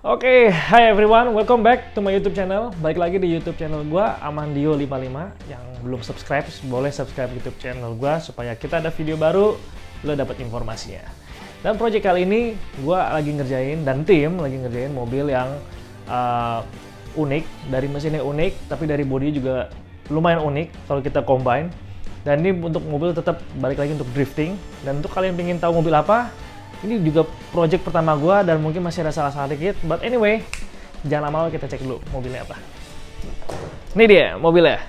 Oke, hi everyone, welcome back to my YouTube channel. Balik lagi di YouTube channel gua, Amandio55. Yang belum subscribe, boleh subscribe YouTube channel gua supaya kita ada video baru, lo dapat informasinya. Dan project kali ini gua lagi ngerjain dan tim lagi ngerjain mobil yang unik, dari mesinnya unik, tapi dari bodinya juga lumayan unik kalau kita combine. Dan ini untuk mobil tetap balik lagi untuk drifting. Dan untuk kalian yang ingin tahu mobil apa, ini juga project pertama gua dan mungkin masih ada salah-salah dikit. But anyway, jangan lama-lama, kita cek dulu mobilnya apa. Ini dia mobilnya.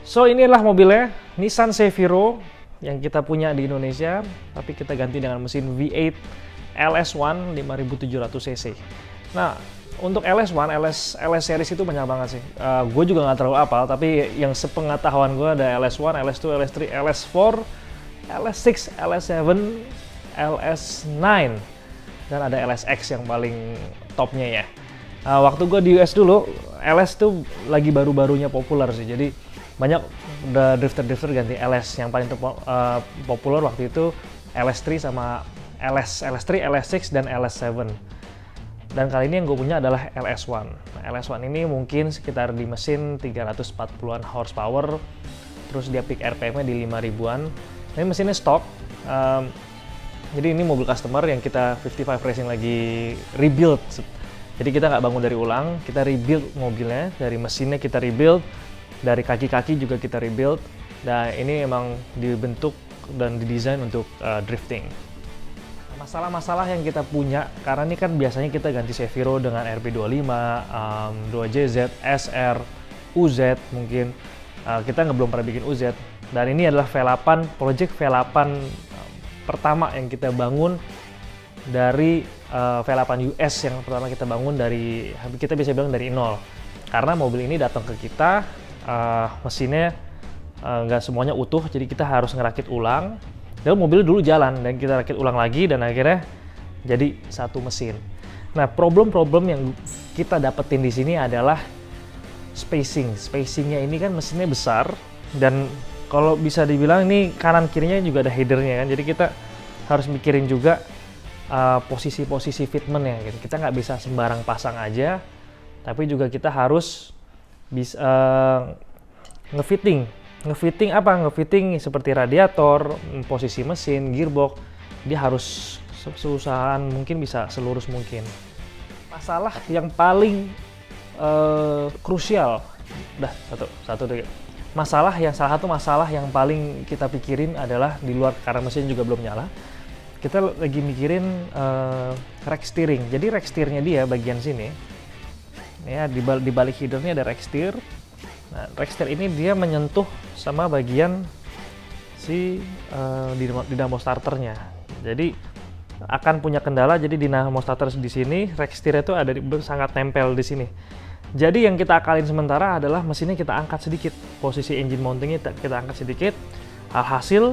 So ini adalah mobilnya, Nissan Ceviro yang kita punya di Indonesia, tapi kita ganti dengan mesin V8 LS1 5700 cc. Nah, untuk LS1, LS series itu banyak banget sih. Gue juga nggak terlalu apal, tapi yang sepengetahuan gue ada LS1, LS2, LS3, LS4, LS6, LS7, LS9, dan ada LSX yang paling topnya ya. Waktu gue di US dulu, LS tuh lagi baru-barunya populer sih. Jadi banyak drifter-drifter ganti LS. Yang paling populer waktu itu LS3 sama LS3, LS6, dan LS7. Dan kali ini yang gue punya adalah LS1. Nah, LS1 ini mungkin sekitar di mesin 340-an horsepower, terus dia peak RPM-nya di 5.000-an. Ini mesinnya stok. Jadi ini mobil customer yang kita 55 Racing lagi rebuild. Jadi kita nggak bangun dari ulang, kita rebuild mobilnya, dari mesinnya kita rebuild, dari kaki-kaki juga kita rebuild. Dan ini emang dibentuk dan didesain untuk drifting. Masalah-masalah yang kita punya, karena ini kan biasanya kita ganti Ceviro dengan RB25, 2JZ, SR, UZ mungkin. Kita belum pernah bikin UZ. Dan ini adalah V8, project V8 pertama yang kita bangun dari V8 US yang pertama kita bangun dari, kita bisa bilang dari nol. Karena mobil ini datang ke kita, mesinnya nggak semuanya utuh, jadi kita harus ngerakit ulang. Dan mobil dulu jalan dan kita rakit ulang lagi dan akhirnya jadi satu mesin. Nah, problem-problem yang kita dapetin di sini adalah spacing. Spacingnya ini kan mesinnya besar dan kalau bisa dibilang ini kanan kirinya juga ada headernya kan. Jadi kita harus mikirin juga posisi-posisi fitmentnya gitu. Kita nggak bisa sembarang pasang aja, tapi juga kita harus bisa ngefitting apa? Ngefitting seperti radiator, posisi mesin, gearbox. Dia harus seusahaan mungkin bisa selurus mungkin. Masalah yang paling krusial, satu deh. Salah satu masalah yang paling kita pikirin adalah di luar, karena mesin juga belum nyala. Kita lagi mikirin rack steering. Jadi rack steernya dia bagian sini, ya di balik headernya ada rack steer. Nah, rack steer ini dia menyentuh sama bagian si dinamo starternya. Jadi akan punya kendala. Jadi dinamo starter di sini, rack steer itu ada sangat nempel di sini. Jadi yang kita akalin sementara adalah mesinnya kita angkat sedikit, posisi engine mountingnya kita angkat sedikit. Alhasil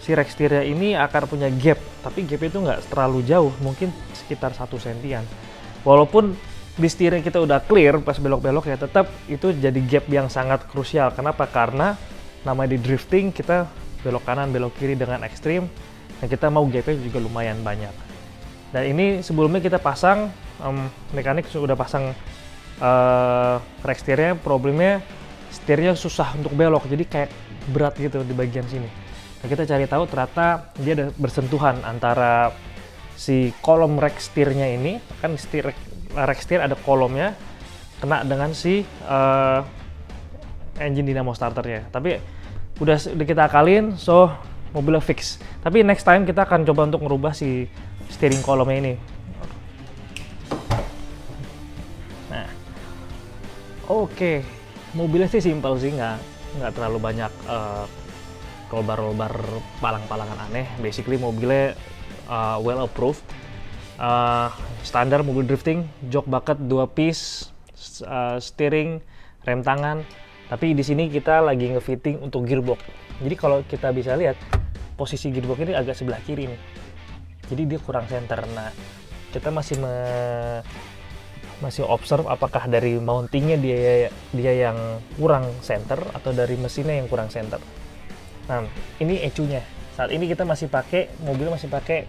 si rack steernya ini akan punya gap, tapi gap itu nggak terlalu jauh, mungkin sekitar 1 sentian. Walaupun di steering kita udah clear pas belok-belok, ya tetap itu jadi gap yang sangat krusial. Kenapa? Karena namanya di drifting kita belok kanan belok kiri dengan ekstrim, dan kita mau gapnya juga lumayan banyak. Dan ini sebelumnya kita pasang, mekanik sudah pasang rack steernya. Problemnya setirnya susah untuk belok, jadi kayak berat gitu di bagian sini. Nah, kita cari tahu ternyata dia ada bersentuhan antara si kolom rack steernya ini, kan rack steer ada kolomnya, kena dengan si engine dynamo starternya. Tapi udah kita akalin, so mobilnya fix. Tapi next time kita akan coba untuk merubah si steering kolomnya ini. Nah, oke. Mobilnya sih simpel sih, nggak terlalu banyak roll-bar palang-palangan aneh. Basically mobilnya well approved. Standar mobil drifting, jok bucket 2 piece, steering, rem tangan. Tapi di sini kita lagi ngefitting untuk gearbox. Jadi kalau kita bisa lihat posisi gearbox ini agak sebelah kiri nih. Jadi dia kurang center. Nah, kita masih masih observe apakah dari mountingnya dia yang kurang center atau dari mesinnya yang kurang center. Nah, ini ecunya. Saat ini kita masih pakai, mobil masih pakai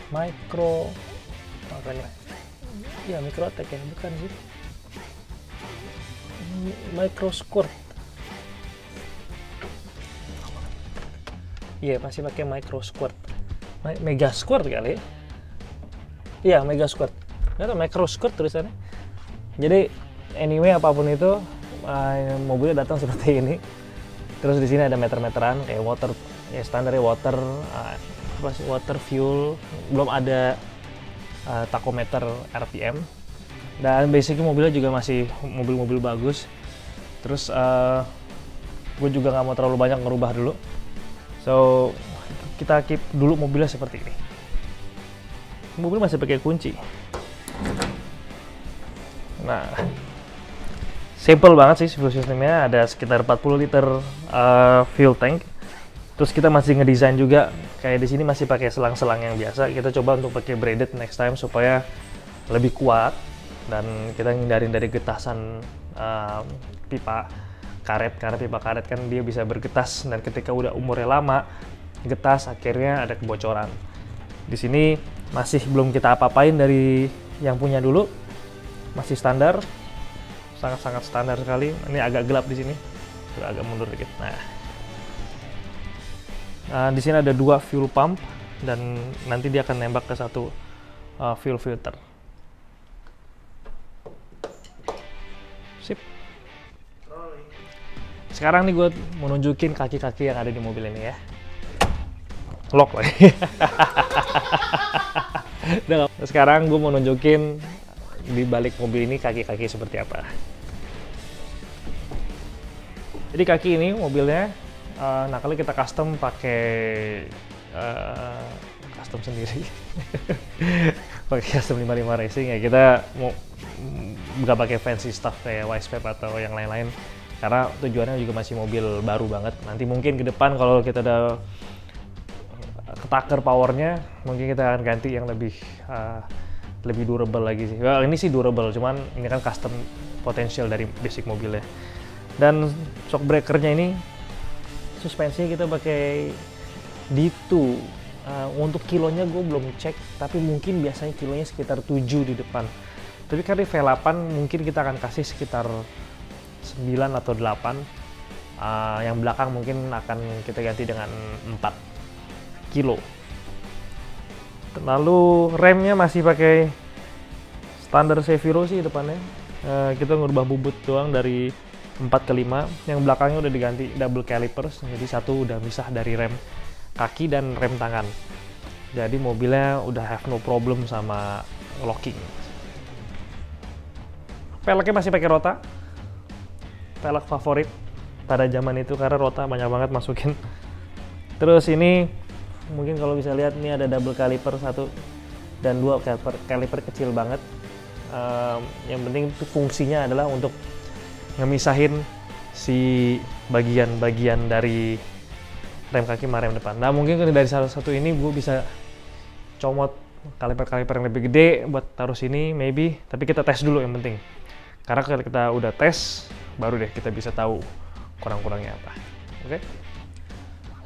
micro, makanya ya Microtech ya, bukan sih, micro squirt. Iya, masih pakai micro squirt, mega squirt kali ya. Iya, mega squirt. Atau micro squirt tulisannya. Jadi anyway apapun itu, mobilnya datang seperti ini. Terus di sini ada meter-meteran kayak water, ya standarnya water, water fuel, belum ada tachometer RPM. Dan basicnya mobilnya juga masih mobil-mobil bagus. Terus gue juga nggak mau terlalu banyak ngerubah dulu. So kita keep dulu mobilnya seperti ini. Mobil masih pakai kunci. Nah, simple banget sih fuel sistemnya, ada sekitar 40 liter fuel tank. Terus kita masih ngedesain juga, kayak di sini masih pakai selang-selang yang biasa. Kita coba untuk pakai braided next time supaya lebih kuat dan kita hindarin dari getasan pipa karet, karena pipa karet kan dia bisa bergetas dan ketika udah umurnya lama getas akhirnya ada kebocoran. Di sini masih belum kita apa-apain dari yang punya dulu, masih standar. Sangat-sangat standar sekali. Ini agak gelap di sini, agak mundur dikit. Nah, di sini ada 2 fuel pump dan nanti dia akan nembak ke 1 fuel filter. Sip. Sekarang nih gue mau nunjukin kaki-kaki yang ada di mobil ini ya. Lock lagi. Sekarang gue mau nunjukin di balik mobil ini kaki-kaki seperti apa. Jadi kaki ini mobilnya, nah kalau kita custom pakai custom sendiri, pakai custom 55 Racing ya, kita mau nggak pakai fancy stuff kayak Wisepap atau yang lain-lain, karena tujuannya juga masih mobil baru banget. Nanti mungkin ke depan kalau kita udah ketaker powernya, mungkin kita akan ganti yang lebih durable lagi sih. Well, ini sih durable, cuman ini kan custom potensial dari basic mobilnya. Dan shock breakernya ini suspensinya kita pakai D2. Untuk kilonya gue belum cek, tapi mungkin biasanya kilonya sekitar 7 di depan. Tapi karena di V8 mungkin kita akan kasih sekitar 9 atau 8. Yang belakang mungkin akan kita ganti dengan 4 kilo. Lalu remnya masih pakai standar Seviro sih depannya. Kita ngubah bubut doang dari 4 ke 5. Yang belakangnya udah diganti double calipers, jadi satu udah misah dari rem kaki dan rem tangan. Jadi mobilnya udah have no problem sama locking. Peleknya masih pakai Rota. Pelek favorit pada zaman itu karena Rota banyak banget masukin. Terus ini mungkin kalau bisa lihat nih ada double caliper 1 dan 2 caliper kecil banget. Yang penting itu fungsinya adalah untuk ngemisahin si bagian-bagian dari rem kaki sama rem depan. Nah mungkin dari salah satu ini gue bisa comot kaliper-kaliper yang lebih gede buat taruh sini maybe, tapi kita tes dulu yang penting. Karena kalau kita udah tes baru deh kita bisa tahu kurang-kurangnya apa. Oke?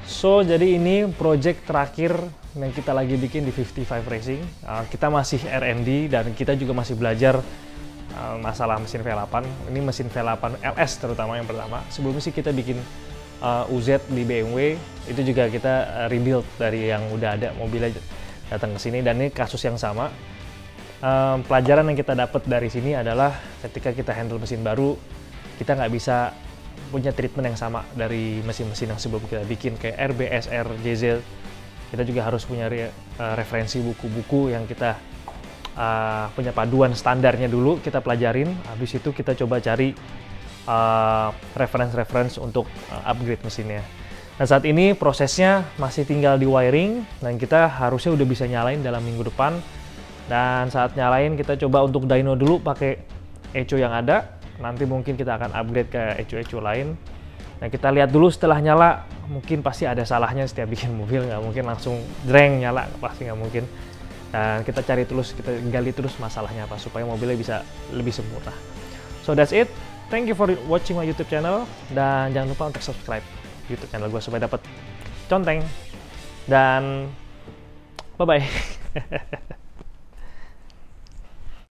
So, jadi ini project terakhir yang kita lagi bikin di 55 Racing. Kita masih R&D dan kita juga masih belajar masalah mesin V8. Ini mesin V8 LS terutama yang pertama. Sebelumnya sih kita bikin UZ di BMW, itu juga kita rebuild dari yang udah ada, mobilnya datang ke sini dan ini kasus yang sama. Pelajaran yang kita dapat dari sini adalah ketika kita handle mesin baru, kita nggak bisa punya treatment yang sama dari mesin-mesin yang sebelum kita bikin kayak RB, SR, JZ. Kita juga harus punya referensi buku-buku yang kita punya paduan standarnya dulu, kita pelajarin. Habis itu kita coba cari reference untuk upgrade mesinnya. Nah saat ini prosesnya masih tinggal di wiring dan kita harusnya udah bisa nyalain dalam minggu depan. Dan saat nyalain kita coba untuk dyno dulu pakai echo yang ada. Nanti mungkin kita akan upgrade ke echo-echo lain. Nah kita lihat dulu setelah nyala, mungkin pasti ada salahnya setiap bikin mobil, nggak mungkin langsung dreng nyala, pasti nggak mungkin. Dan kita cari terus, kita gali terus masalahnya apa supaya mobilnya bisa lebih sempurna. So that's it. Thank you for watching my YouTube channel, dan jangan lupa untuk subscribe YouTube channel gue supaya dapat conteng. Dan bye bye.